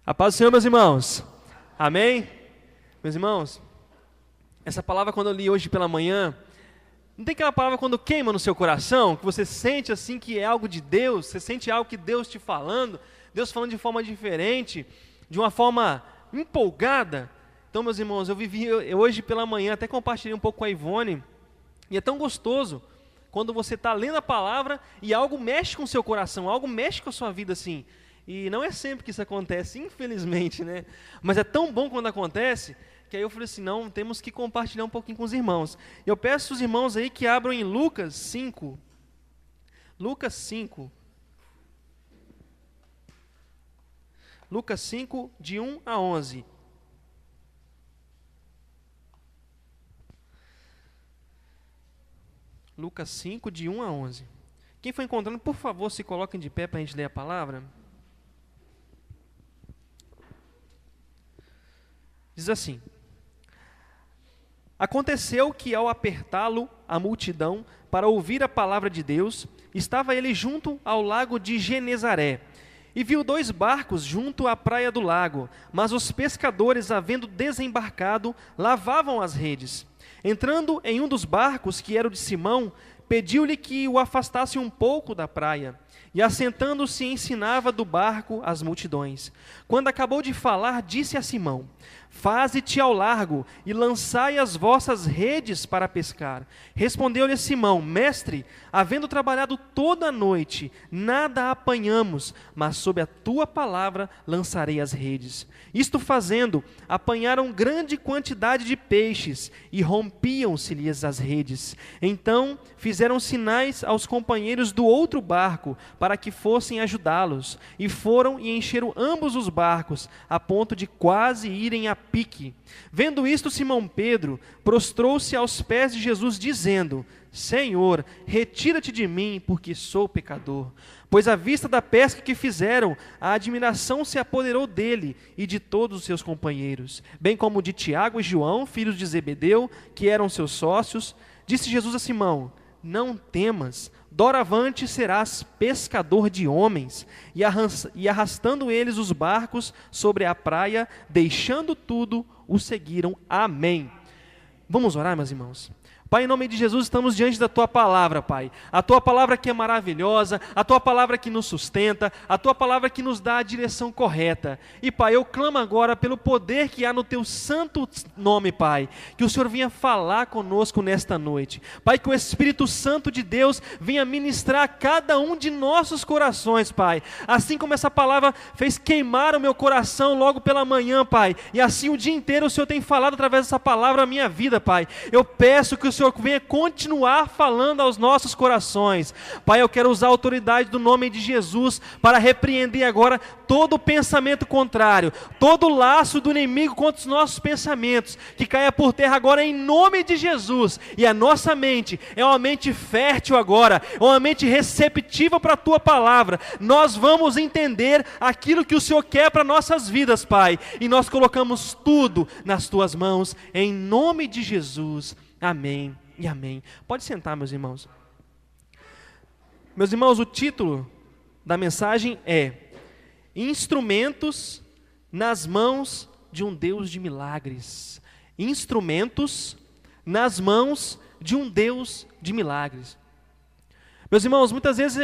A paz do Senhor, meus irmãos. Amém? Meus irmãos, essa palavra quando eu li hoje pela manhã, não tem aquela palavra quando queima no seu coração, que você sente assim que é algo de Deus, você sente algo que Deus te falando, Deus falando de forma diferente, de uma forma empolgada. Então, meus irmãos, eu vivi hoje pela manhã, até compartilhei um pouco com a Ivone, e é tão gostoso quando você está lendo a palavra e algo mexe com o seu coração, algo mexe com a sua vida assim. E não é sempre que isso acontece, infelizmente, né? Mas é tão bom quando acontece, que aí eu falei assim, não, temos que compartilhar um pouquinho com os irmãos. Eu peço os irmãos aí que abram em Lucas 5. Lucas 5. Lucas 5, de 1 a 11. Lucas 5, de 1 a 11. Quem foi encontrando, por favor, se coloquem de pé para a gente ler a palavra. Diz assim: Aconteceu que ao apertá-lo a multidão para ouvir a palavra de Deus, estava ele junto ao lago de Genezaré, e viu 2 barcos junto à praia do lago, mas os pescadores, havendo desembarcado, lavavam as redes. Entrando em um dos barcos, que era o de Simão, pediu-lhe que o afastasse um pouco da praia, e assentando-se ensinava do barco as multidões. Quando acabou de falar, disse a Simão: Faze-te ao largo e lançai as vossas redes para pescar. Respondeu-lhe Simão: Mestre, havendo trabalhado toda a noite, nada apanhamos, mas sob a tua palavra lançarei as redes. Isto fazendo, apanharam grande quantidade de peixes e rompiam-se-lhes as redes. Então fizeram sinais aos companheiros do outro barco para que fossem ajudá-los, e foram e encheram ambos os barcos, a ponto de quase irem a pique. Vendo isto, Simão Pedro prostrou-se aos pés de Jesus, dizendo: Senhor, retira-te de mim, porque sou pecador. Pois à vista da pesca que fizeram, a admiração se apoderou dele e de todos os seus companheiros, bem como de Tiago e João, filhos de Zebedeu, que eram seus sócios. Disse Jesus a Simão: Não temas, doravante serás pescador de homens. E arrastando eles os barcos sobre a praia, deixando tudo, o seguiram. Amém. Vamos orar, meus irmãos? Pai, em nome de Jesus, estamos diante da Tua palavra, Pai. A Tua palavra que é maravilhosa, a Tua palavra que nos sustenta, a Tua palavra que nos dá a direção correta. E, Pai, eu clamo agora pelo poder que há no Teu santo nome, Pai, que o Senhor venha falar conosco nesta noite. Pai, que o Espírito Santo de Deus venha ministrar a cada um de nossos corações, Pai. Assim como essa palavra fez queimar o meu coração logo pela manhã, Pai, e assim o dia inteiro o Senhor tem falado através dessa palavra a minha vida, Pai. Eu peço que o Senhor venha continuar falando aos nossos corações. Pai, eu quero usar a autoridade do nome de Jesus para repreender agora todo pensamento contrário, todo laço do inimigo contra os nossos pensamentos, que caia por terra agora em nome de Jesus. E a nossa mente é uma mente fértil agora, é uma mente receptiva para a Tua palavra. Nós vamos entender aquilo que o Senhor quer para nossas vidas, Pai, e nós colocamos tudo nas Tuas mãos, em nome de Jesus. Amém e amém. Pode sentar, meus irmãos. Meus irmãos, o título da mensagem é Instrumentos nas mãos de um Deus de milagres. Instrumentos nas mãos de um Deus de milagres. Meus irmãos, muitas vezes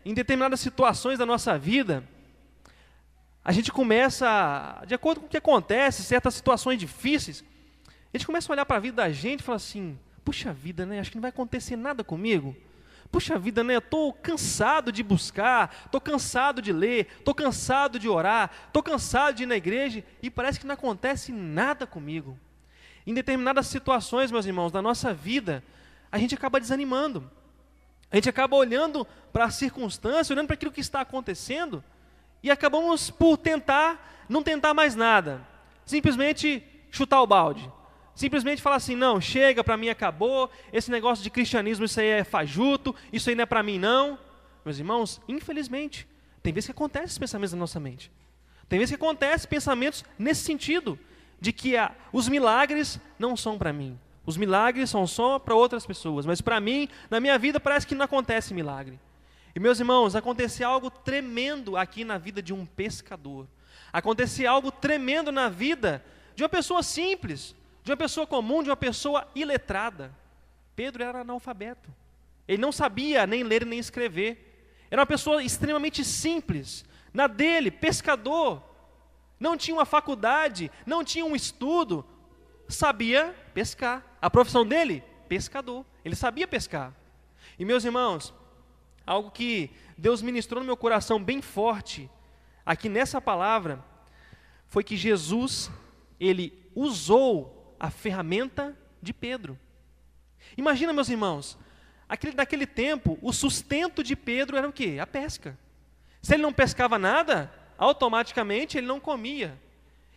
em determinadas situações da nossa vida, a gente começa, de acordo com o que acontece, certas situações difíceis, a gente começa a olhar para a vida da gente e fala assim: puxa vida, né? Acho que não vai acontecer nada comigo. Puxa vida, né? Eu estou cansado de buscar, estou cansado de ler, estou cansado de orar, estou cansado de ir na igreja e parece que não acontece nada comigo. Em determinadas situações, meus irmãos, da nossa vida, a gente acaba desanimando. A gente acaba olhando para a circunstância, olhando para aquilo que está acontecendo e acabamos por não tentar mais nada. Simplesmente chutar o balde. Simplesmente falar assim: não, chega, para mim acabou, esse negócio de cristianismo, isso aí é fajuto, isso aí não é para mim não. Meus irmãos, infelizmente, tem vezes que acontecem esses pensamentos na nossa mente. Tem vezes que acontecem pensamentos nesse sentido, de que os milagres não são para mim. Os milagres são só para outras pessoas, mas para mim, na minha vida, parece que não acontece milagre. E meus irmãos, aconteceu algo tremendo aqui na vida de um pescador. Acontecia algo tremendo na vida de uma pessoa simples, de uma pessoa comum, de uma pessoa iletrada. Pedro era analfabeto. Ele não sabia nem ler nem escrever. Era uma pessoa extremamente simples. Na dele, pescador. Não tinha uma faculdade, não tinha um estudo. Sabia pescar. A profissão dele? Pescador. Ele sabia pescar. E meus irmãos, algo que Deus ministrou no meu coração bem forte, aqui nessa palavra, foi que Jesus, ele usou a ferramenta de Pedro. Imagina, meus irmãos, naquele tempo, o sustento de Pedro era o quê? A pesca. Se ele não pescava nada, automaticamente ele não comia.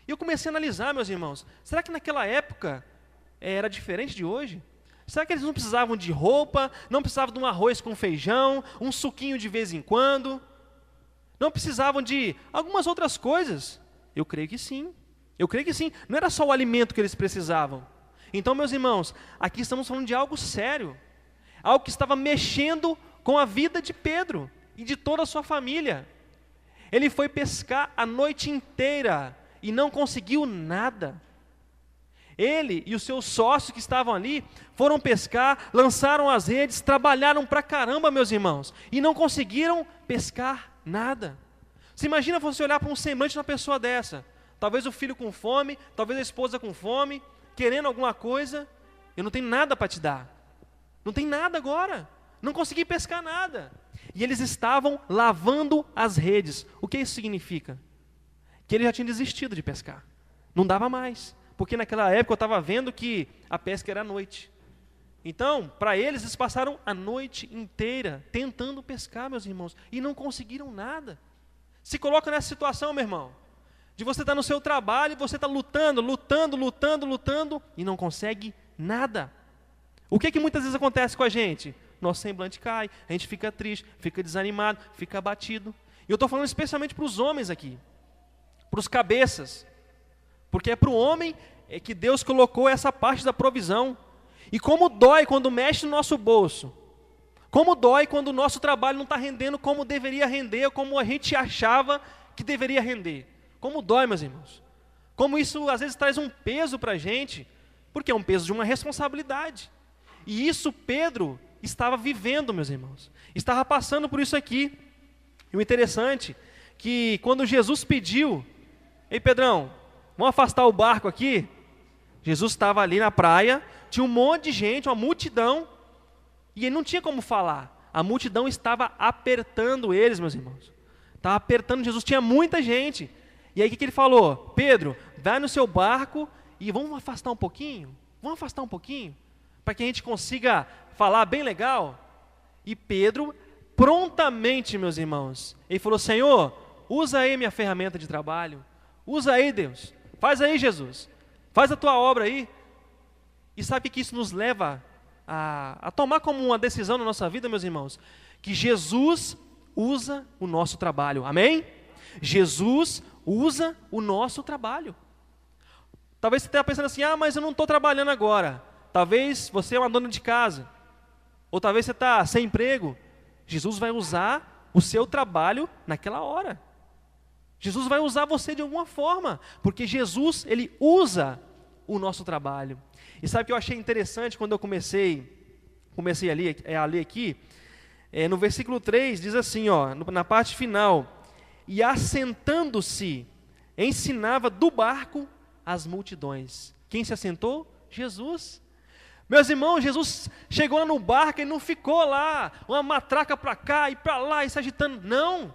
E eu comecei a analisar, meus irmãos, será que naquela época era diferente de hoje? Será que eles não precisavam de roupa, não precisavam de um arroz com feijão, um suquinho de vez em quando? Não precisavam de algumas outras coisas? Eu creio que sim. Eu creio que sim. Não era só o alimento que eles precisavam. Então, meus irmãos, aqui estamos falando de algo sério. Algo que estava mexendo com a vida de Pedro e de toda a sua família. Ele foi pescar a noite inteira e não conseguiu nada. Ele e os seus sócios que estavam ali foram pescar, lançaram as redes, trabalharam pra caramba, meus irmãos, e não conseguiram pescar nada. Você imagina você olhar para um semblante de uma pessoa dessa? Talvez o filho com fome, talvez a esposa com fome, querendo alguma coisa. Eu não tenho nada para te dar. Não tem nada agora. Não consegui pescar nada. E eles estavam lavando as redes. O que isso significa? Que eles já tinham desistido de pescar. Não dava mais. Porque naquela época eu estava vendo que a pesca era à noite. Então, para eles passaram a noite inteira tentando pescar, meus irmãos, e não conseguiram nada. Se coloca nessa situação, meu irmão, de você estar no seu trabalho e você está lutando, e não consegue nada. O que muitas vezes acontece com a gente? Nosso semblante cai, a gente fica triste, fica desanimado, fica abatido. E eu estou falando especialmente para os homens aqui, para os cabeças. Porque é para o homem que Deus colocou essa parte da provisão. E como dói quando mexe no nosso bolso. Como dói quando o nosso trabalho não está rendendo como deveria render, ou como a gente achava que deveria render. Como dói, meus irmãos. Como isso às vezes traz um peso para a gente, porque é um peso de uma responsabilidade. E isso Pedro estava vivendo, meus irmãos. Estava passando por isso aqui. E o interessante, que quando Jesus pediu, ei Pedrão, vamos afastar o barco aqui? Jesus estava ali na praia, tinha um monte de gente, uma multidão, e ele não tinha como falar. A multidão estava apertando eles, meus irmãos. Estava apertando Jesus, tinha muita gente. E aí o que ele falou? Pedro, vai no seu barco e vamos afastar um pouquinho? Vamos afastar um pouquinho? Para que a gente consiga falar bem legal? E Pedro, prontamente, meus irmãos, ele falou, Senhor, usa aí minha ferramenta de trabalho. Usa aí, Deus. Faz aí, Jesus. Faz a tua obra aí. E sabe o que isso nos leva a tomar como uma decisão na nossa vida, meus irmãos? Que Jesus usa o nosso trabalho. Amém? Jesus usa o nosso trabalho. Talvez você esteja pensando assim, mas eu não estou trabalhando agora. Talvez você é uma dona de casa. Ou talvez você está sem emprego. Jesus vai usar o seu trabalho naquela hora. Jesus vai usar você de alguma forma, porque Jesus, ele usa o nosso trabalho. E sabe o que eu achei interessante quando eu comecei a ler aqui? No versículo 3 diz assim, na parte final, e assentando-se, ensinava do barco as multidões. Quem se assentou? Jesus. Meus irmãos, Jesus chegou lá no barco e não ficou lá, uma matraca para cá e para lá e se agitando. Não,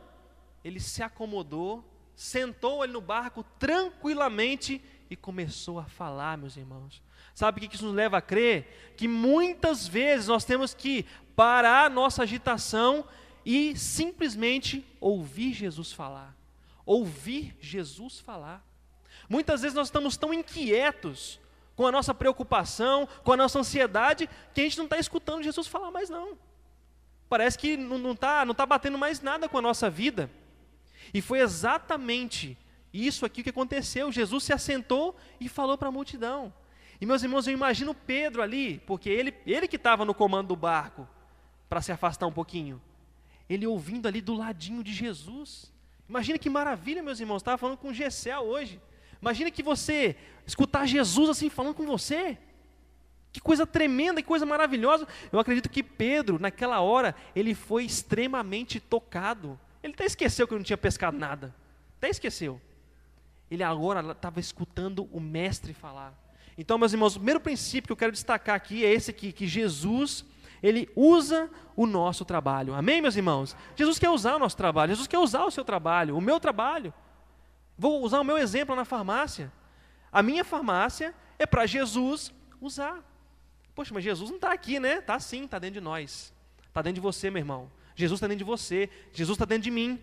ele se acomodou, sentou ele no barco tranquilamente e começou a falar, meus irmãos. Sabe o que isso nos leva a crer? Que muitas vezes nós temos que parar a nossa agitação e simplesmente ouvir Jesus falar. Ouvir Jesus falar. Muitas vezes nós estamos tão inquietos com a nossa preocupação, com a nossa ansiedade, que a gente não está escutando Jesus falar mais não. Parece que não está batendo mais nada com a nossa vida. E foi exatamente isso aqui que aconteceu. Jesus se assentou e falou para a multidão. E meus irmãos, eu imagino Pedro ali, porque ele que estava no comando do barco, para se afastar um pouquinho. Ele ouvindo ali do ladinho de Jesus. Imagina que maravilha, meus irmãos, estava falando com o Gessel hoje. Imagina que você escutar Jesus assim falando com você. Que coisa tremenda, que coisa maravilhosa. Eu acredito que Pedro, naquela hora, ele foi extremamente tocado. Ele até esqueceu que não tinha pescado nada. Até esqueceu. Ele agora estava escutando o mestre falar. Então, meus irmãos, o primeiro princípio que eu quero destacar aqui é esse aqui, que Jesus, ele usa o nosso trabalho. Amém, meus irmãos? Jesus quer usar o nosso trabalho. Jesus quer usar o seu trabalho, o meu trabalho. Vou usar o meu exemplo na farmácia. A minha farmácia é para Jesus usar. Poxa, mas Jesus não está aqui, né? Está sim, está dentro de nós. Está dentro de você, meu irmão. Jesus está dentro de você. Jesus está dentro de mim.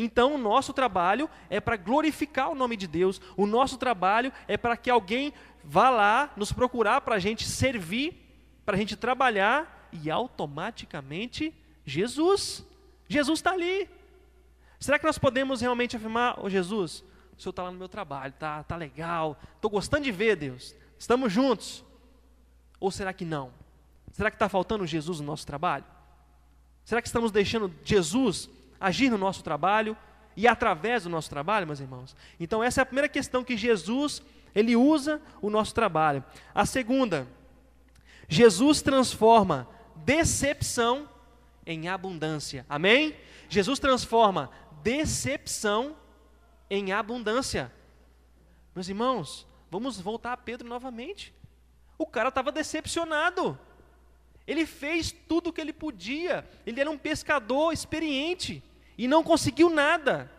Então, o nosso trabalho é para glorificar o nome de Deus. O nosso trabalho é para que alguém vá lá nos procurar para a gente servir, para a gente trabalhar e automaticamente Jesus está ali. Será que nós podemos realmente afirmar, Jesus, o Senhor está lá no meu trabalho, tá legal, estou gostando de ver, Deus, estamos juntos? Ou será que não? Será que está faltando Jesus no nosso trabalho? Será que estamos deixando Jesus agir no nosso trabalho e através do nosso trabalho, meus irmãos? Então essa é a primeira questão, que Jesus, ele usa o nosso trabalho. A segunda, Jesus transforma decepção em abundância. Amém? Jesus transforma decepção em abundância. Meus irmãos, vamos voltar a Pedro novamente. O cara estava decepcionado. Ele fez tudo o que ele podia. Ele era um pescador experiente e não conseguiu nada.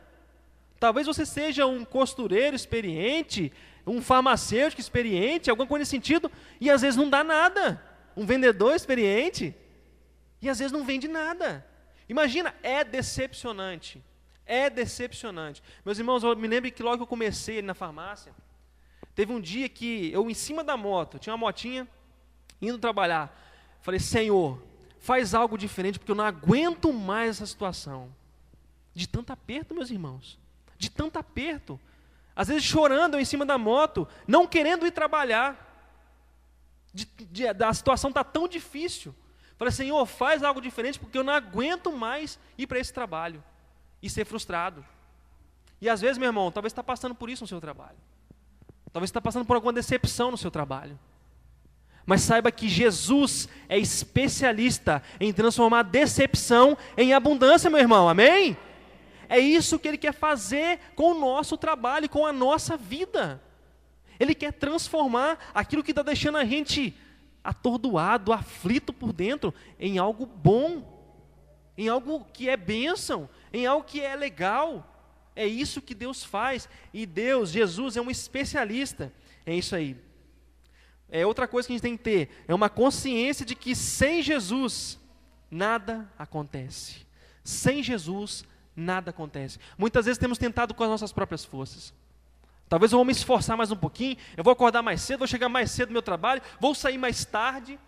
Talvez você seja um costureiro experiente, um farmacêutico experiente, alguma coisa nesse sentido, e às vezes não dá nada. Um vendedor experiente, e às vezes não vende nada. Imagina, é decepcionante. É decepcionante. Meus irmãos, eu me lembro que logo que eu comecei na farmácia, teve um dia que eu, em cima da moto, tinha uma motinha, indo trabalhar, falei, Senhor, faz algo diferente, porque eu não aguento mais essa situação. De tanto aperto, meus irmãos. De tanto aperto. Às vezes chorando eu em cima da moto, não querendo ir trabalhar. A situação está tão difícil. Falei, Senhor, faz algo diferente, porque eu não aguento mais ir para esse trabalho e ser frustrado. E às vezes, meu irmão, talvez você está passando por isso no seu trabalho. Talvez você está passando por alguma decepção no seu trabalho. Mas saiba que Jesus é especialista em transformar decepção em abundância, meu irmão. Amém? É isso que Ele quer fazer com o nosso trabalho, com a nossa vida. Ele quer transformar aquilo que está deixando a gente atordoado, aflito por dentro, em algo bom, em algo que é bênção, em algo que é legal. É isso que Deus faz. E Deus, Jesus, é um especialista em isso aí. É outra coisa que a gente tem que ter, é uma consciência de que sem Jesus nada acontece. Sem Jesus nada acontece. Muitas vezes temos tentado com as nossas próprias forças. Talvez eu vou me esforçar mais um pouquinho, eu vou acordar mais cedo, vou chegar mais cedo no meu trabalho, vou sair mais tarde,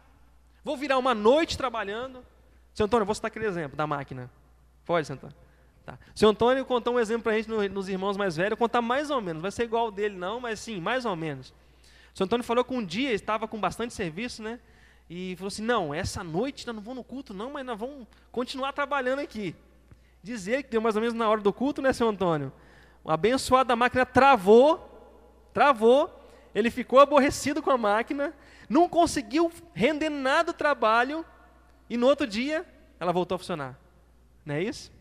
vou virar uma noite trabalhando. Seu Antônio, eu vou citar aquele exemplo da máquina. Pode, seu Antônio? Tá. Seu Antônio contou um exemplo para a gente nos irmãos mais velhos, eu vou contar mais ou menos, vai ser igual ao dele não, mas sim, mais ou menos. Seu Antônio falou que um dia estava com bastante serviço, né? E falou assim, não, essa noite nós não vamos no culto não, mas nós vamos continuar trabalhando aqui. Dizer que deu mais ou menos na hora do culto, né, seu Antônio? O abençoado da máquina travou, ele ficou aborrecido com a máquina, não conseguiu render nada do trabalho, e no outro dia ela voltou a funcionar. Não é isso?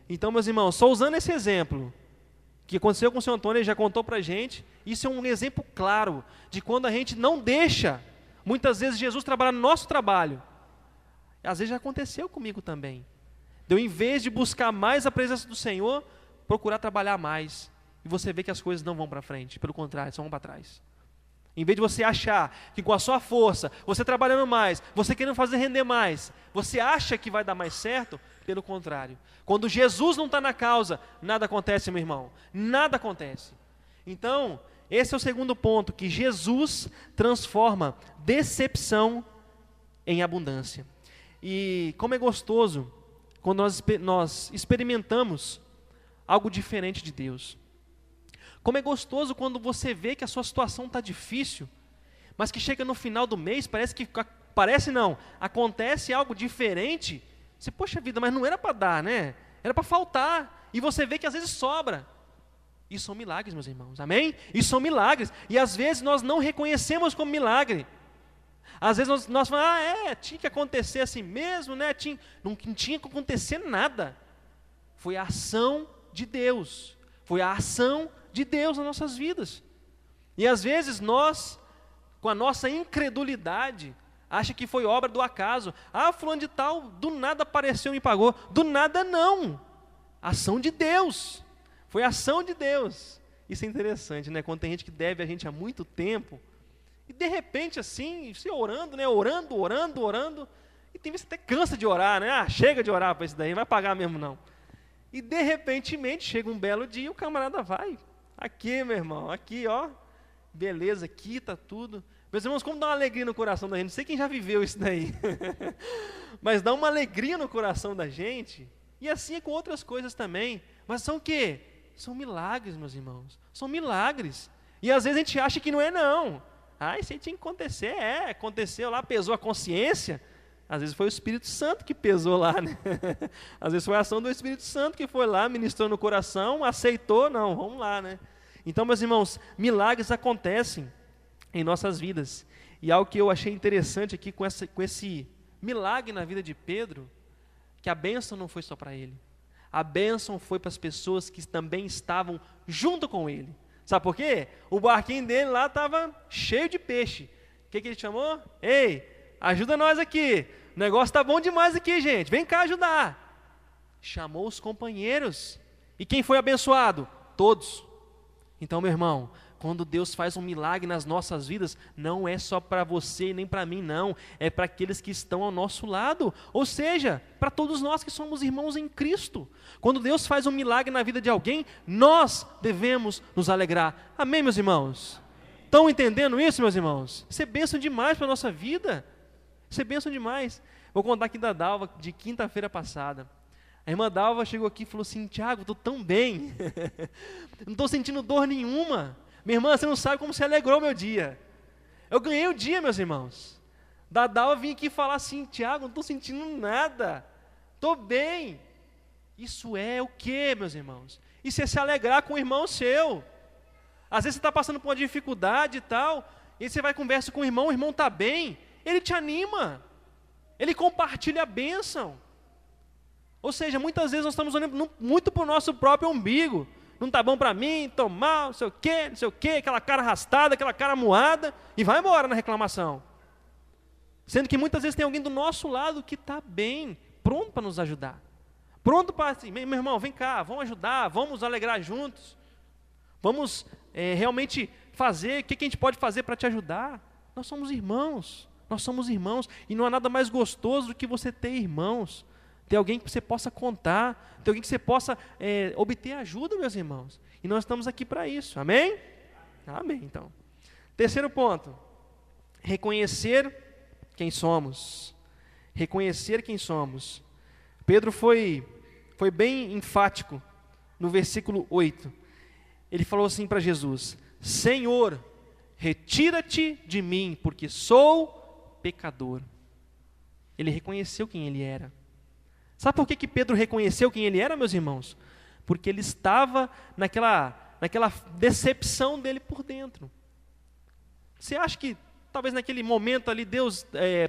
Então, meus irmãos, só usando esse exemplo, que aconteceu com o seu Antônio, ele já contou para a gente, isso é um exemplo claro, de quando a gente não deixa, muitas vezes, Jesus trabalhar no nosso trabalho. Às vezes já aconteceu comigo também. Eu, em vez de buscar mais a presença do Senhor, procurar trabalhar mais. E você vê que as coisas não vão para frente, pelo contrário, só vão para trás. Em vez de você achar que com a sua força, você trabalhando mais, você querendo fazer render mais, você acha que vai dar mais certo, pelo contrário. Quando Jesus não está na causa, nada acontece, meu irmão. Nada acontece. Então, esse é o segundo ponto, que Jesus transforma decepção em abundância. E como é gostoso quando nós experimentamos algo diferente de Deus. Como é gostoso quando você vê que a sua situação está difícil, mas que chega no final do mês, acontece algo diferente. Você, poxa vida, mas não era para dar, né? Era para faltar. e você vê que às vezes sobra. Isso são milagres, meus irmãos, amém? Isso são milagres, e às vezes nós não reconhecemos como milagre. Às vezes nós falamos, tinha que acontecer assim mesmo, né? Não tinha que acontecer nada. Foi a ação de Deus, foi a ação de Deus nas nossas vidas. E às vezes nós, com a nossa incredulidade, acha que foi obra do acaso. Fulano de tal, do nada apareceu e me pagou. Do nada não, ação de Deus, foi a ação de Deus. Isso é interessante, né? Quando tem gente que deve a gente há muito tempo, e de repente assim, você orando, né? Orando, e tem vezes que até cansa de orar, né? Chega de orar para isso daí, não vai pagar mesmo não. E de repentemente, chega um belo dia, o camarada vai, aqui meu irmão, aqui ó, beleza, quita tudo. Meus irmãos, como dá uma alegria no coração da gente, não sei quem já viveu isso daí, mas dá uma alegria no coração da gente, e assim é com outras coisas também. Mas são o quê? São milagres, meus irmãos, são milagres. E às vezes a gente acha que não é não. Isso aí tinha que acontecer, aconteceu lá, pesou a consciência. Às vezes foi o Espírito Santo que pesou lá, né? Às vezes foi a ação do Espírito Santo que foi lá, ministrou no coração, aceitou, não, vamos lá, né? Então, meus irmãos, milagres acontecem em nossas vidas. E algo que eu achei interessante aqui com esse milagre na vida de Pedro, que a bênção não foi só para ele. A bênção foi para as pessoas que também estavam junto com ele. Sabe por quê? O barquinho dele lá estava cheio de peixe. O que ele chamou? Ei, ajuda nós aqui. O negócio está bom demais aqui, gente. Vem cá ajudar. Chamou os companheiros. E quem foi abençoado? Todos. Então, meu irmão, quando Deus faz um milagre nas nossas vidas, não é só para você e nem para mim, não. É para aqueles que estão ao nosso lado. Ou seja, para todos nós que somos irmãos em Cristo. Quando Deus faz um milagre na vida de alguém, nós devemos nos alegrar. Amém, meus irmãos? Estão entendendo isso, meus irmãos? Isso é bênção demais para a nossa vida. Isso é bênção demais. Vou contar aqui da Dalva, de quinta-feira passada. A irmã Dalva chegou aqui e falou assim, Tiago, estou tão bem. Não estou sentindo dor nenhuma. Minha irmã, você não sabe como você alegrou meu dia. Eu ganhei o dia, meus irmãos. Da Dalva vim aqui falar assim, Tiago, não estou sentindo nada. Estou bem. Isso é o quê, meus irmãos? Isso é se alegrar com o irmão seu. Às vezes você está passando por uma dificuldade e tal, e você vai conversar com o irmão está bem, ele te anima, ele compartilha a bênção. Ou seja, muitas vezes nós estamos olhando muito para o nosso próprio umbigo. Não está bom para mim, estou mal, não sei o quê, aquela cara arrastada, aquela cara moada, e vai embora na reclamação. Sendo que muitas vezes tem alguém do nosso lado que está bem, pronto para nos ajudar. Pronto para assim, meu irmão, vem cá, vamos ajudar, vamos nos alegrar juntos. Vamos realmente fazer, o que a gente pode fazer para te ajudar? Nós somos irmãos, e não há nada mais gostoso do que você ter irmãos. Ter alguém que você possa contar, ter alguém que você possa obter ajuda, meus irmãos. E nós estamos aqui para isso, amém? Amém, então. Terceiro ponto, reconhecer quem somos. Reconhecer quem somos. Pedro foi bem enfático no versículo 8. Ele falou assim para Jesus, Senhor, retira-te de mim, porque sou pecador. Ele reconheceu quem ele era. Sabe por que Pedro reconheceu quem ele era, meus irmãos? Porque ele estava naquela decepção dele por dentro. Você acha que talvez naquele momento ali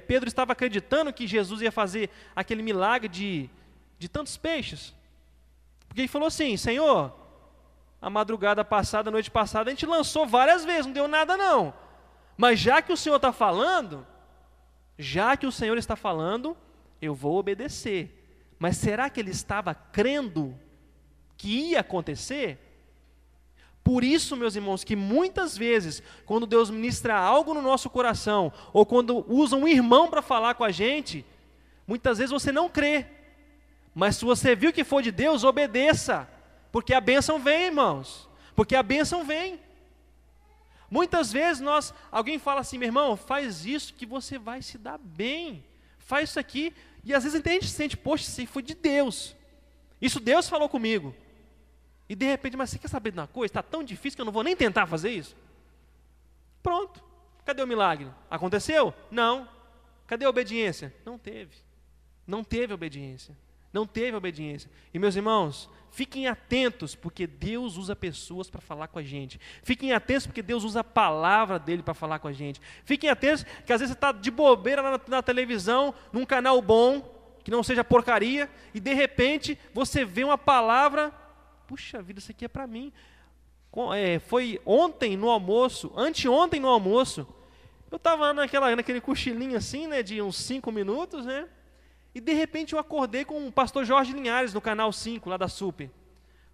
Pedro estava acreditando que Jesus ia fazer aquele milagre de tantos peixes? Porque ele falou assim, Senhor, a madrugada passada, a noite passada, a gente lançou várias vezes, não deu nada não. Mas já que o Senhor está falando, eu vou obedecer. Mas será que ele estava crendo que ia acontecer? Por isso, meus irmãos, que muitas vezes, quando Deus ministra algo no nosso coração, ou quando usa um irmão para falar com a gente, muitas vezes você não crê. Mas se você viu que for de Deus, obedeça. Porque a bênção vem, irmãos. Porque a bênção vem. Muitas vezes alguém fala assim, meu irmão, faz isso que você vai se dar bem. Faz isso aqui. E às vezes a gente sente, poxa, isso foi de Deus. Isso Deus falou comigo. E de repente, mas você quer saber de uma coisa? Está tão difícil que eu não vou nem tentar fazer isso. Pronto. Cadê o milagre? Aconteceu? Não. Cadê a obediência? Não teve. Não teve obediência. Não teve obediência. E meus irmãos, fiquem atentos, porque Deus usa pessoas para falar com a gente. Fiquem atentos, porque Deus usa a palavra dele para falar com a gente. Fiquem atentos, que às vezes você está de bobeira na televisão, num canal bom, que não seja porcaria, e de repente você vê uma palavra, puxa vida, isso aqui é para mim. Foi ontem no almoço, anteontem no almoço, eu estava naquele cochilinho assim, né, de uns 5 minutos, né? E de repente eu acordei com o pastor Jorge Linhares, no canal 5, lá da SUP,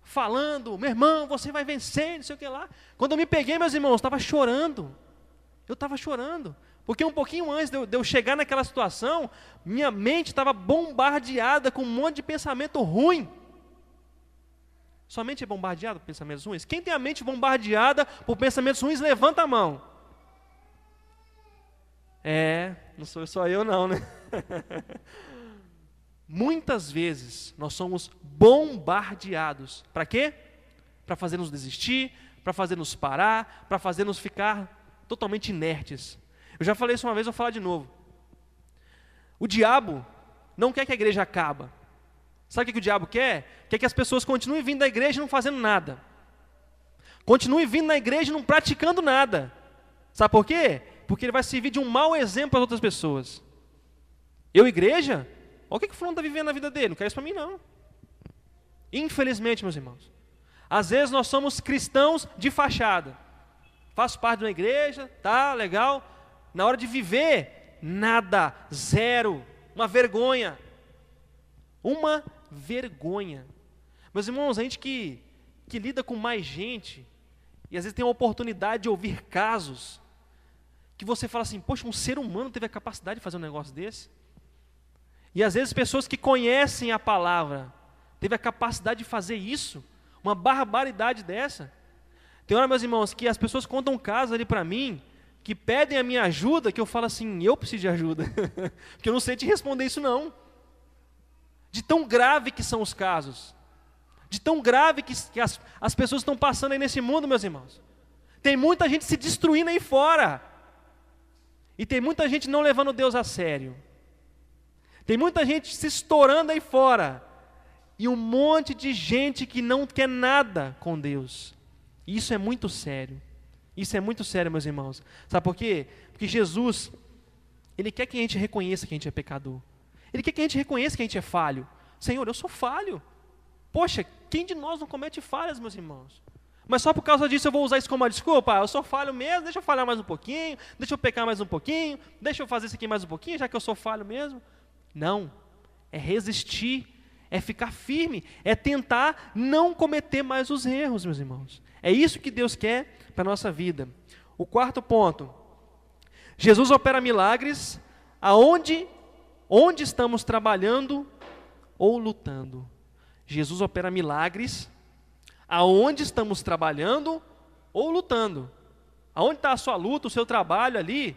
falando, meu irmão, você vai vencer, não sei o que lá. Quando eu me peguei, meus irmãos, estava chorando. Eu estava chorando. Porque um pouquinho antes de eu chegar naquela situação, minha mente estava bombardeada com um monte de pensamento ruim. Sua mente é bombardeada por pensamentos ruins? Quem tem a mente bombardeada por pensamentos ruins, levanta a mão. Não sou só eu não, né? Muitas vezes nós somos bombardeados. Para quê? Para fazer nos desistir, para fazer nos parar, para fazer nos ficar totalmente inertes. Eu já falei isso uma vez, vou falar de novo. O diabo não quer que a igreja acabe. Sabe o que o diabo quer? Quer que as pessoas continuem vindo da igreja e não fazendo nada. Continuem vindo na igreja e não praticando nada. Sabe por quê? Porque ele vai servir de um mau exemplo para outras pessoas. Eu, igreja? Olha o que o fulano está vivendo na vida dele, não quer isso para mim não. Infelizmente, meus irmãos, às vezes nós somos cristãos de fachada. Faço parte de uma igreja, tá, legal. Na hora de viver, nada, zero, uma vergonha. Uma vergonha. Meus irmãos, a gente que lida com mais gente, e às vezes tem a oportunidade de ouvir casos, que você fala assim, poxa, um ser humano teve a capacidade de fazer um negócio desse? E às vezes pessoas que conhecem a palavra, teve a capacidade de fazer isso, uma barbaridade dessa. Tem hora, meus irmãos, que as pessoas contam casos ali para mim, que pedem a minha ajuda, que eu falo assim, eu preciso de ajuda, porque eu não sei te responder isso não. De tão grave que são os casos, de tão grave que as pessoas estão passando aí nesse mundo, meus irmãos. Tem muita gente se destruindo aí fora, e tem muita gente não levando Deus a sério. Tem muita gente se estourando aí fora, e um monte de gente que não quer nada com Deus. Isso é muito sério. Isso é muito sério, meus irmãos. Sabe por quê? Porque Jesus, Ele quer que a gente reconheça que a gente é pecador. Ele quer que a gente reconheça que a gente é falho. Senhor, eu sou falho. Poxa, quem de nós não comete falhas, meus irmãos? Mas só por causa disso eu vou usar isso como uma desculpa? Eu sou falho mesmo, deixa eu falhar mais um pouquinho, deixa eu pecar mais um pouquinho, deixa eu fazer isso aqui mais um pouquinho, já que eu sou falho mesmo. Não, é resistir, é ficar firme, é tentar não cometer mais os erros, meus irmãos. É isso que Deus quer para a nossa vida. O quarto ponto, Jesus opera milagres onde estamos trabalhando ou lutando. Jesus opera milagres aonde estamos trabalhando ou lutando. Aonde está a sua luta, o seu trabalho ali,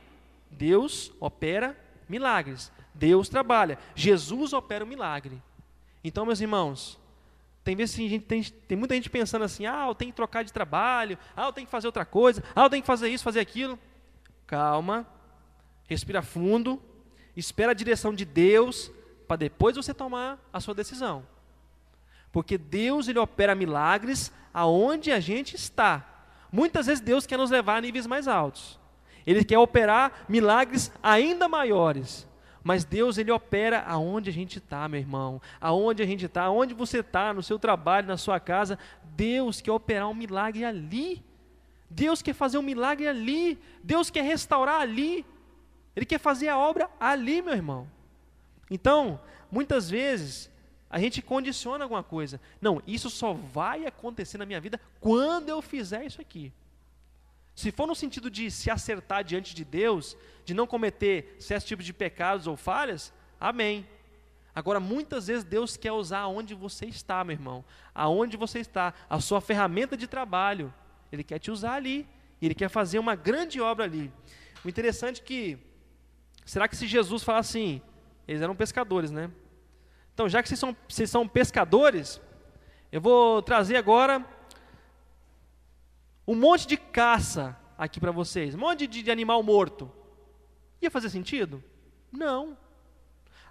Deus opera milagres. Deus trabalha. Jesus opera o milagre. Então, meus irmãos, tem muita gente pensando assim, eu tenho que trocar de trabalho, eu tenho que fazer outra coisa, eu tenho que fazer isso, fazer aquilo. Calma, respira fundo, espera a direção de Deus, para depois você tomar a sua decisão. Porque Deus, Ele opera milagres aonde a gente está. Muitas vezes Deus quer nos levar a níveis mais altos. Ele quer operar milagres ainda maiores. Mas Deus, Ele opera aonde a gente está, meu irmão. Aonde a gente está, aonde você está, no seu trabalho, na sua casa. Deus quer operar um milagre ali. Deus quer fazer um milagre ali. Deus quer restaurar ali. Ele quer fazer a obra ali, meu irmão. Então, muitas vezes, a gente condiciona alguma coisa. Não, isso só vai acontecer na minha vida quando eu fizer isso aqui. Se for no sentido de se acertar diante de Deus, de não cometer certos tipos de pecados ou falhas, amém. Agora, muitas vezes Deus quer usar onde você está, meu irmão. Aonde você está, a sua ferramenta de trabalho. Ele quer te usar ali. Ele quer fazer uma grande obra ali. O interessante é que, será que se Jesus falar assim, eles eram pescadores, né? Então, já que vocês são pescadores, eu vou trazer agora um monte de caça aqui para vocês, um monte de animal morto. Ia fazer sentido? Não.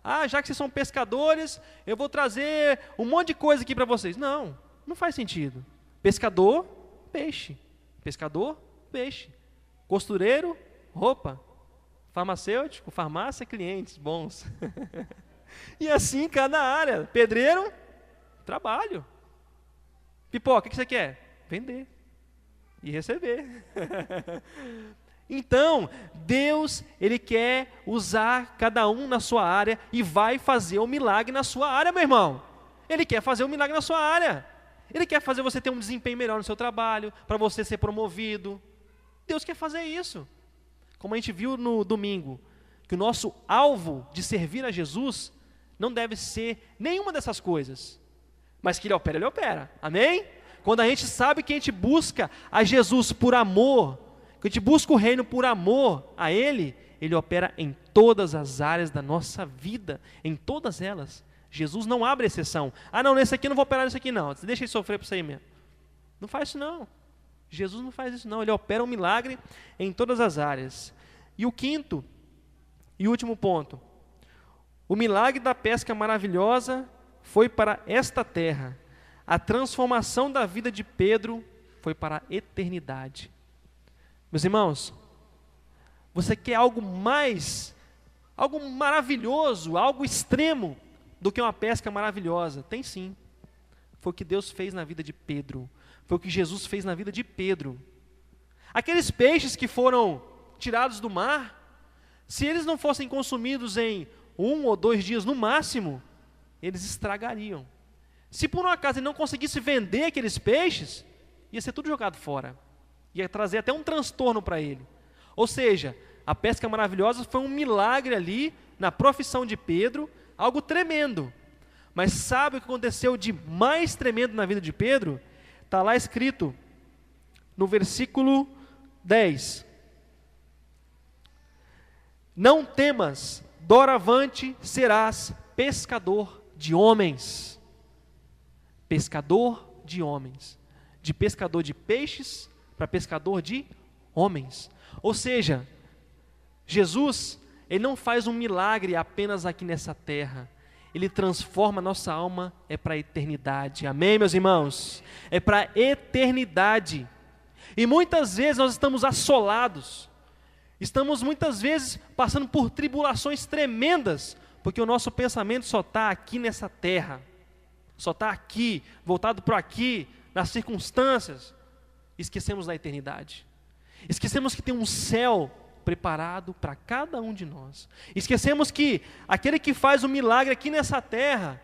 Ah, já que vocês são pescadores, eu vou trazer um monte de coisa aqui para vocês. Não, não faz sentido. Pescador, peixe. Pescador, peixe. Costureiro, roupa. Farmacêutico, farmácia, clientes bons. E assim cada área. Pedreiro, trabalho. Pipoca, o que você quer? Vender e receber. Então, Deus, Ele quer usar cada um na sua área e vai fazer um milagre na sua área, meu irmão. Ele quer fazer um milagre na sua área. Ele quer fazer você ter um desempenho melhor no seu trabalho, para você ser promovido. Deus quer fazer isso. Como a gente viu no domingo, que o nosso alvo de servir a Jesus não deve ser nenhuma dessas coisas. Mas que Ele opera. Amém? Quando a gente sabe que a gente busca a Jesus por amor, que a gente busca o reino por amor a Ele, Ele opera em todas as áreas da nossa vida, em todas elas. Jesus não abre exceção. Ah não, nesse aqui eu não vou operar, nesse aqui não. Deixa ele sofrer por isso aí mesmo. Não faz isso não. Jesus não faz isso não, Ele opera um milagre em todas as áreas. E o quinto e último ponto. O milagre da pesca maravilhosa foi para esta terra. A transformação da vida de Pedro foi para a eternidade. Meus irmãos, você quer algo mais, algo maravilhoso, algo extremo do que uma pesca maravilhosa? Tem sim. Foi o que Deus fez na vida de Pedro. Foi o que Jesus fez na vida de Pedro. Aqueles peixes que foram tirados do mar, se eles não fossem consumidos em 1 ou 2 dias no máximo, eles estragariam. Se por um acaso ele não conseguisse vender aqueles peixes, ia ser tudo jogado fora. Ia trazer até um transtorno para ele. Ou seja, a pesca maravilhosa foi um milagre ali, na profissão de Pedro, algo tremendo. Mas sabe o que aconteceu de mais tremendo na vida de Pedro? Está lá escrito, no versículo 10. Não temas, doravante serás pescador de homens. Pescador de homens. De pescador de peixes para pescador de homens. Ou seja, Jesus, Ele não faz um milagre apenas aqui nessa terra. Ele transforma a nossa alma, é para a eternidade. Amém, meus irmãos? É para a eternidade. E muitas vezes nós estamos assolados. Estamos muitas vezes passando por tribulações tremendas, porque o nosso pensamento só está aqui nessa terra. Só está aqui, voltado para aqui, nas circunstâncias. Esquecemos da eternidade. Esquecemos que tem um céu preparado para cada um de nós. Esquecemos que aquele que faz o milagre aqui nessa terra,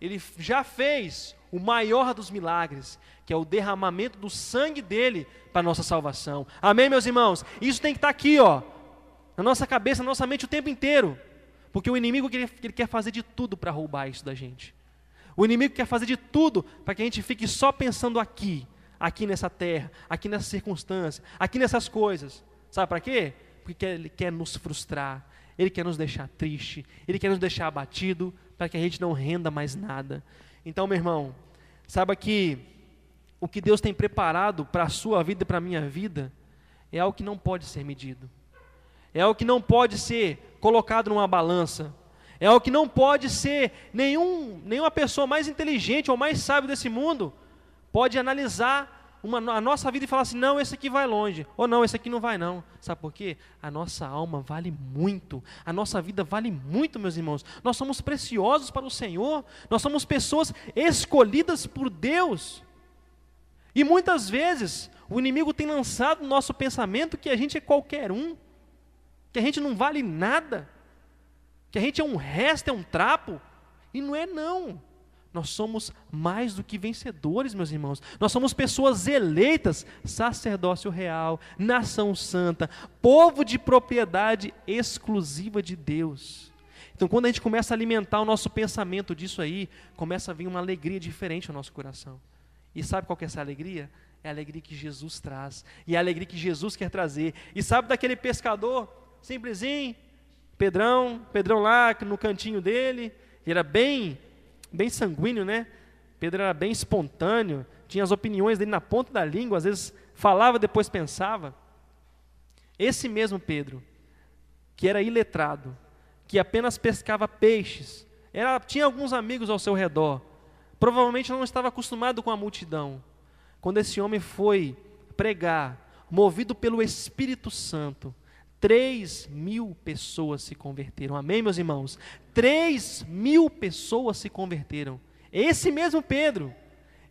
Ele já fez o maior dos milagres, que é o derramamento do sangue dEle para a nossa salvação. Amém, meus irmãos? Isso tem que estar aqui, ó, na nossa cabeça, na nossa mente o tempo inteiro. Porque o inimigo ele quer fazer de tudo para roubar isso da gente. O inimigo quer fazer de tudo para que a gente fique só pensando aqui nessa terra, aqui nessa circunstância, aqui nessas coisas. Sabe para quê? Porque Ele quer nos frustrar, Ele quer nos deixar triste, Ele quer nos deixar abatido, para que a gente não renda mais nada. Então, meu irmão, saiba que o que Deus tem preparado para a sua vida e para a minha vida é algo que não pode ser medido. É algo que não pode ser colocado numa balança. É algo que não pode ser, nenhuma pessoa mais inteligente ou mais sábio desse mundo pode analisar a nossa vida e falar assim, não, esse aqui vai longe, ou não, esse aqui não vai não. Sabe por quê? A nossa alma vale muito, a nossa vida vale muito, meus irmãos. Nós somos preciosos para o Senhor, nós somos pessoas escolhidas por Deus. E muitas vezes o inimigo tem lançado no nosso pensamento que a gente é qualquer um, que a gente não vale nada, que a gente é um resto, é um trapo, e não é não. Nós somos mais do que vencedores, meus irmãos. Nós somos pessoas eleitas, sacerdócio real, nação santa, povo de propriedade exclusiva de Deus. Então, quando a gente começa a alimentar o nosso pensamento disso aí, começa a vir uma alegria diferente ao nosso coração. E sabe qual que é essa alegria? É a alegria que Jesus traz. E é a alegria que Jesus quer trazer. E sabe daquele pescador simplesinho, Pedrão lá no cantinho dele, ele era bem sanguíneo, né? Pedro era bem espontâneo, tinha as opiniões dele na ponta da língua, às vezes falava, depois pensava. Esse mesmo Pedro, que era iletrado, que apenas pescava peixes, tinha alguns amigos ao seu redor, provavelmente não estava acostumado com a multidão. Quando esse homem foi pregar, movido pelo Espírito Santo, 3.000 pessoas se converteram. Amém, meus irmãos? 3.000 pessoas se converteram. Esse mesmo Pedro,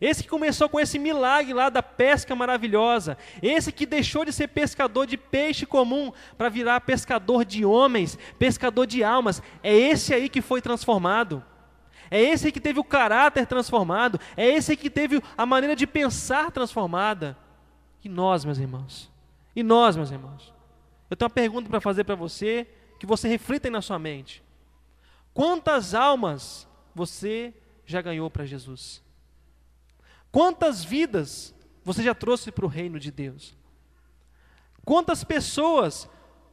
esse que começou com esse milagre lá da pesca maravilhosa, esse que deixou de ser pescador de peixe comum para virar pescador de homens, pescador de almas, é esse aí que foi transformado. É esse aí que teve o caráter transformado, é esse aí que teve a maneira de pensar transformada. E nós, meus irmãos? E nós, meus irmãos? Eu tenho uma pergunta para fazer para você, que você reflita aí na sua mente. Quantas almas você já ganhou para Jesus? Quantas vidas você já trouxe para o reino de Deus? Quantas pessoas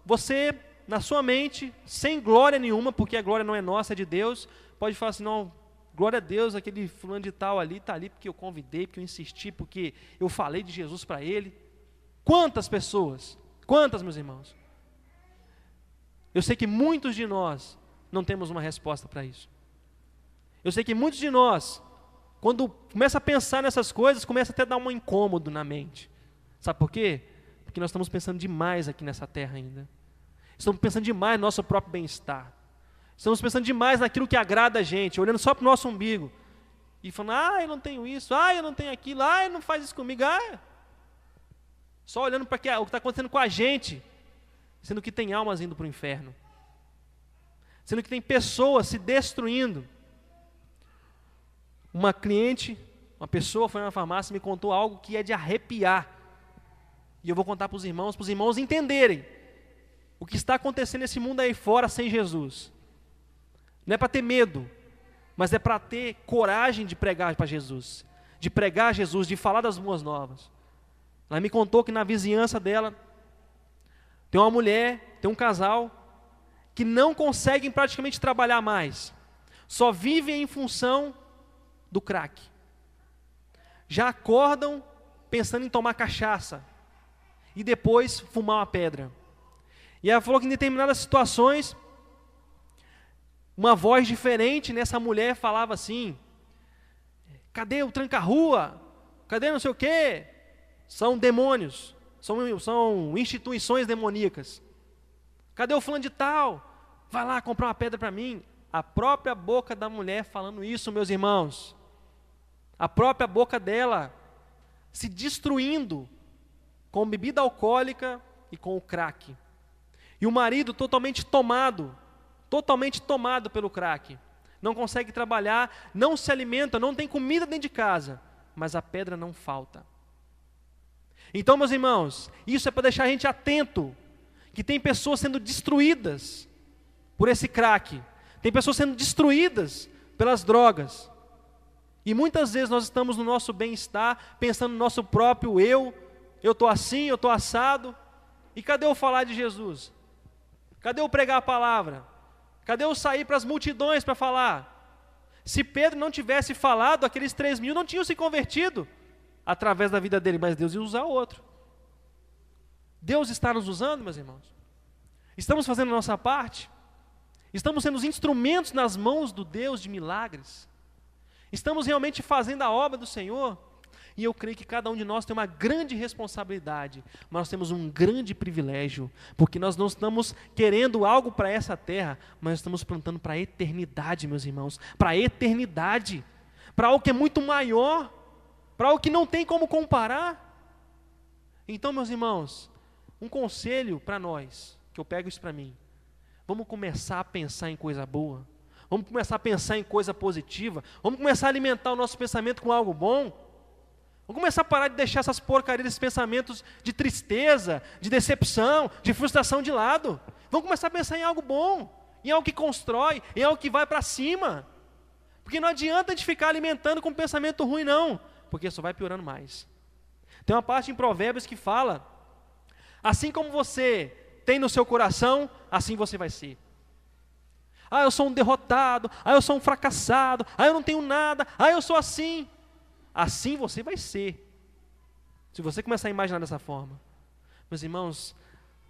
você, na sua mente, sem glória nenhuma, porque a glória não é nossa, é de Deus, pode falar assim, não, glória a Deus, aquele fulano de tal ali, está ali porque eu convidei, porque eu insisti, porque eu falei de Jesus para ele. Quantas pessoas? Quantas, meus irmãos? Eu sei que muitos de nós não temos uma resposta para isso. Eu sei que muitos de nós, quando começa a pensar nessas coisas, começa até a dar um incômodo na mente. Sabe por quê? Porque nós estamos pensando demais aqui nessa terra ainda. Estamos pensando demais no nosso próprio bem-estar. Estamos pensando demais naquilo que agrada a gente, olhando só para o nosso umbigo. E falando, eu não tenho isso, eu não tenho aquilo, não faz isso comigo, Só olhando para o que está acontecendo com a gente, sendo que tem almas indo para o inferno. Sendo que tem pessoas se destruindo. Uma pessoa foi na farmácia e me contou algo que é de arrepiar. E eu vou contar para os irmãos entenderem o que está acontecendo nesse mundo aí fora sem Jesus. Não é para ter medo, mas é para ter coragem de pregar para Jesus, de pregar Jesus, de falar das boas novas. Ela me contou que na vizinhança dela tem uma mulher, tem um casal que não conseguem praticamente trabalhar mais, só vivem em função do crack. Já acordam pensando em tomar cachaça e depois fumar uma pedra. E ela falou que em determinadas situações, uma voz diferente nessa mulher falava assim, cadê o tranca-rua? Cadê não sei o quê? São demônios, são instituições demoníacas. Cadê o fulano de tal? Vai lá comprar uma pedra para mim. A própria boca da mulher falando isso, meus irmãos. A própria boca dela se destruindo com bebida alcoólica e com o crack. E o marido totalmente tomado pelo crack. Não consegue trabalhar, não se alimenta, não tem comida dentro de casa, mas a pedra não falta. Então, meus irmãos, isso é para deixar a gente atento, que tem pessoas sendo destruídas por esse crack, tem pessoas sendo destruídas pelas drogas. E muitas vezes nós estamos no nosso bem-estar, pensando no nosso próprio eu estou assim, eu estou assado. E cadê eu falar de Jesus? Cadê eu pregar a palavra? Cadê eu sair para as multidões para falar? Se Pedro não tivesse falado, aqueles 3.000 não tinham se convertido através da vida dele, mas Deus ia usar outro. Deus está nos usando, meus irmãos? Estamos fazendo a nossa parte? Estamos sendo os instrumentos nas mãos do Deus de milagres? Estamos realmente fazendo a obra do Senhor? E eu creio que cada um de nós tem uma grande responsabilidade, mas nós temos um grande privilégio, porque nós não estamos querendo algo para essa terra, mas estamos plantando para a eternidade, meus irmãos, para a eternidade, para algo que é muito maior, para algo que não tem como comparar. Então, meus irmãos, um conselho para nós, que eu pego isso para mim, vamos começar a pensar em coisa boa, vamos começar a pensar em coisa positiva, vamos começar a alimentar o nosso pensamento com algo bom, vamos começar a parar de deixar essas porcarias, esses pensamentos de tristeza, de decepção, de frustração de lado, vamos começar a pensar em algo bom, em algo que constrói, em algo que vai para cima, porque não adianta a gente ficar alimentando com pensamento ruim não, porque só vai piorando mais. Tem uma parte em Provérbios que fala, assim como você tem no seu coração, assim você vai ser. Eu sou um derrotado, eu sou um fracassado, eu não tenho nada, eu sou assim. Assim você vai ser, se você começar a imaginar dessa forma. Meus irmãos,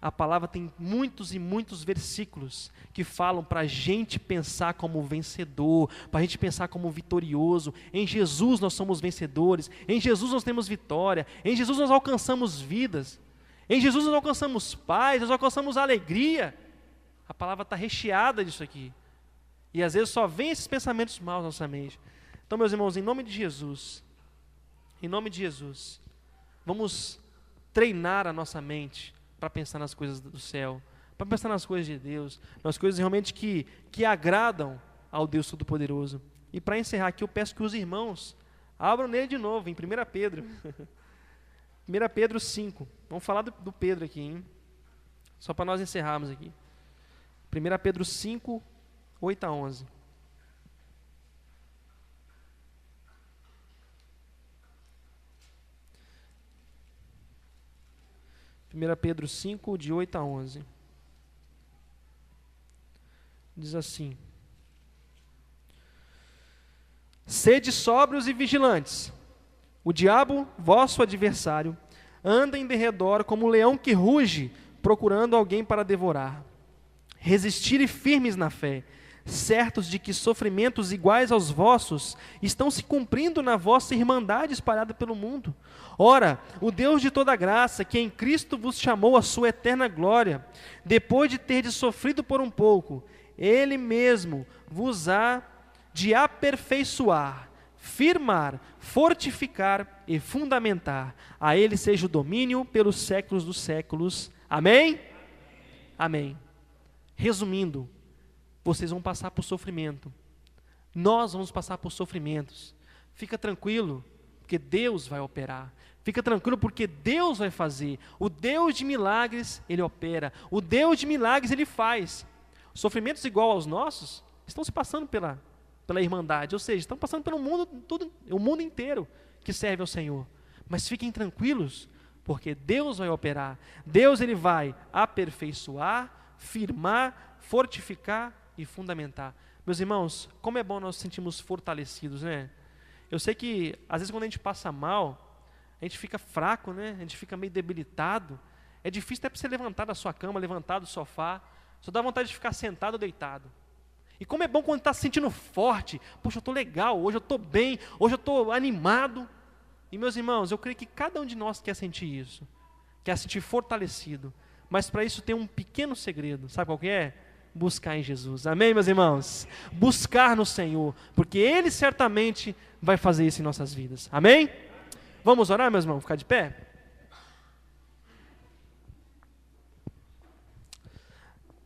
a palavra tem muitos e muitos versículos que falam para a gente pensar como vencedor, para a gente pensar como vitorioso. Em Jesus nós somos vencedores, em Jesus nós temos vitória, em Jesus nós alcançamos vidas, em Jesus nós alcançamos paz, nós alcançamos alegria. A palavra está recheada disso aqui. E às vezes só vem esses pensamentos maus na nossa mente. Então, meus irmãos, em nome de Jesus, vamos treinar a nossa mente para pensar nas coisas do céu, para pensar nas coisas de Deus, nas coisas realmente que agradam ao Deus Todo-Poderoso. E para encerrar aqui, eu peço que os irmãos abram nele de novo, em 1 Pedro. 1 Pedro 5. Vamos falar do Pedro aqui, hein? Só para nós encerrarmos aqui. 1 Pedro 5, 8 a 11. 1 Pedro 5, de 8 a 11. Diz assim: Sede sóbrios e vigilantes. O diabo, vosso adversário, anda em derredor como um leão que ruge, procurando alguém para devorar. Resistirem firmes na fé, certos de que sofrimentos iguais aos vossos estão se cumprindo na vossa irmandade espalhada pelo mundo. Ora, o Deus de toda graça, que em Cristo vos chamou à sua eterna glória, depois de terdes sofrido por um pouco, Ele mesmo vos há de aperfeiçoar, firmar, fortificar e fundamentar. A Ele seja o domínio pelos séculos dos séculos. Amém? Amém. Resumindo, vocês vão passar por sofrimento. Nós vamos passar por sofrimentos. Fica tranquilo, porque Deus vai operar. Fica tranquilo, porque Deus vai fazer. O Deus de milagres, Ele opera. O Deus de milagres, Ele faz. Sofrimentos igual aos nossos estão se passando pela irmandade, ou seja, estão passando pelo mundo, o mundo inteiro que serve ao Senhor. Mas fiquem tranquilos, porque Deus vai operar. Deus, Ele vai aperfeiçoar, firmar, fortificar e fundamentar. Meus irmãos, como é bom nós nos sentirmos fortalecidos, né? Eu sei que às vezes quando a gente passa mal, a gente fica fraco, né? A gente fica meio debilitado. É difícil até para você levantar da sua cama, levantar do sofá. Só dá vontade de ficar sentado ou deitado. E como é bom quando está se sentindo forte. Poxa, eu estou legal, hoje eu estou bem, hoje eu estou animado. E meus irmãos, eu creio que cada um de nós quer sentir isso. Quer se sentir fortalecido. Mas para isso tem um pequeno segredo. Sabe qual que é? Buscar em Jesus. Amém, meus irmãos? Buscar no Senhor, porque Ele certamente vai fazer isso em nossas vidas. Amém? Vamos orar, meus irmãos? Ficar de pé?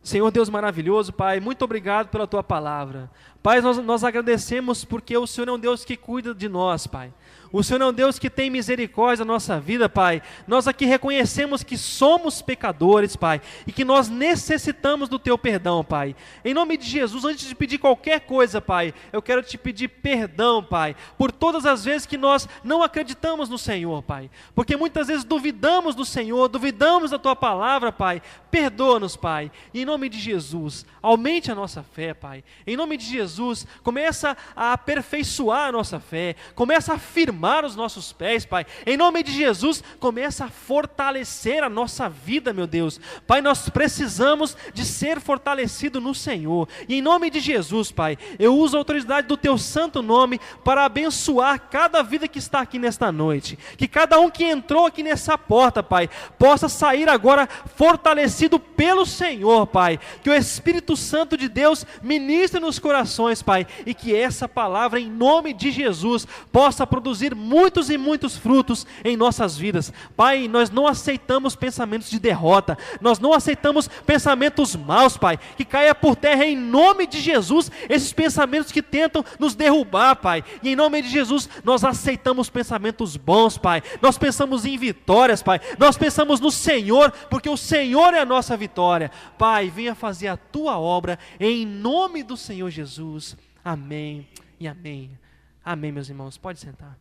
Senhor Deus maravilhoso, Pai, muito obrigado pela Tua palavra. Pai, nós agradecemos porque o Senhor é um Deus que cuida de nós, Pai. O Senhor é um Deus que tem misericórdia da nossa vida, Pai. Nós aqui reconhecemos que somos pecadores, Pai, e que nós necessitamos do Teu perdão, Pai. Em nome de Jesus, antes de pedir qualquer coisa, Pai, eu quero Te pedir perdão, Pai, por todas as vezes que nós não acreditamos no Senhor, Pai. Porque muitas vezes duvidamos do Senhor, duvidamos da Tua palavra, Pai. Perdoa-nos, Pai. E em nome de Jesus, aumente a nossa fé, Pai. Em nome de Jesus, começa a aperfeiçoar a nossa fé, começa a firmar os nossos pés, Pai. Em nome de Jesus, começa a fortalecer a nossa vida, meu Deus. Pai, nós precisamos de ser fortalecido no Senhor. E em nome de Jesus, Pai, eu uso a autoridade do Teu santo nome para abençoar cada vida que está aqui nesta noite. Que cada um que entrou aqui nessa porta, Pai, possa sair agora fortalecido pelo Senhor, Pai. Que o Espírito Santo de Deus ministre nos corações, Pai, e que essa palavra, em nome de Jesus, possa produzir muitos e muitos frutos em nossas vidas. Pai, nós não aceitamos pensamentos de derrota, nós não aceitamos pensamentos maus, Pai, que caia por terra em nome de Jesus, esses pensamentos que tentam nos derrubar, Pai, e em nome de Jesus, nós aceitamos pensamentos bons, Pai, nós pensamos em vitórias, Pai, nós pensamos no Senhor, porque o Senhor é a nossa vitória. Pai, venha fazer a Tua obra, em nome do Senhor Jesus. Amém e amém. Amém, meus irmãos. Pode sentar.